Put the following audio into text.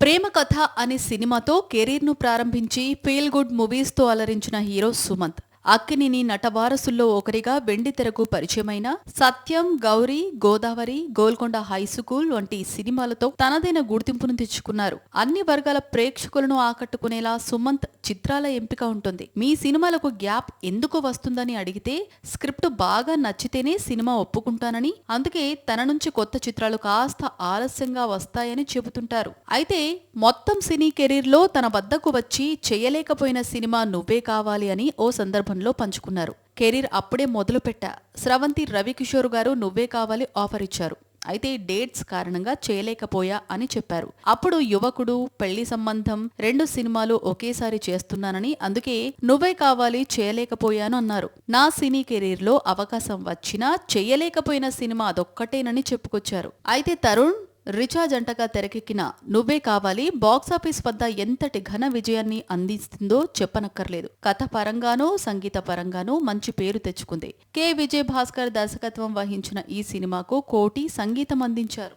ప్రేమ కథ అనే సినిమాతో కెరీర్ను ప్రారంభించి ఫీల్ గుడ్ మూవీస్తో అలరించిన హీరో సుమంత్. అక్కినేని నటవారసుల్లో ఒకరిగా వెండితెరకు పరిచయమైన సత్యం, గౌరీ, గోదావరి, గోల్కొండ హైస్కూల్ వంటి సినిమాలతో తనదైన గుర్తింపును తెచ్చుకున్నారు. అన్ని వర్గాల ప్రేక్షకులను ఆకట్టుకునేలా సుమంత్ చిత్రాల ఎంపిక ఉంటుంది. మీ సినిమాలకు గ్యాప్ ఎందుకు వస్తుందని అడిగితే స్క్రిప్ట్ బాగా నచ్చితేనే సినిమా ఒప్పుకుంటానని, అందుకే తన నుంచి కొత్త చిత్రాలు కాస్త ఆలస్యంగా వస్తాయని చెబుతుంటారు. అయితే మొత్తం సినీ కెరీర్లో తన వద్దకు వచ్చి చేయలేకపోయిన సినిమా నువ్వే కావాలి అని ఓ సందర్భంలో పంచుకున్నారు. కెరీర్ అప్పుడే మొదలుపెట్టా, స్రవంతి రవికిషోర్ గారు నువ్వే కావాలి ఆఫర్ ఇచ్చారు. అయితే డేట్స్ కారణంగా చేయలేకపోయా అని చెప్పారు. అప్పుడు యువకుడు, పెళ్లి సంబంధం 2 సినిమాలు ఒకేసారి చేస్తున్నానని, అందుకే నువ్వే కావాలి చేయలేకపోయాను అన్నారు. నా సినీ కెరీర్లో అవకాశం వచ్చినా చేయలేకపోయిన సినిమా అదొక్కటేనని చెప్పుకొచ్చారు. అయితే తరుణ్, రిచా జంటగా తెరకెక్కిన నువ్వే కావాలి బాక్సాఫీస్ వద్ద ఎంతటి ఘన విజయాన్ని అందిస్తుందో చెప్పనక్కర్లేదు. కథ పరంగానూ సంగీత పరంగానూ మంచి పేరు తెచ్చుకుంది. కె. విజయ్ భాస్కర్ దర్శకత్వం వహించిన ఈ సినిమాకు కోటి సంగీతం అందించారు.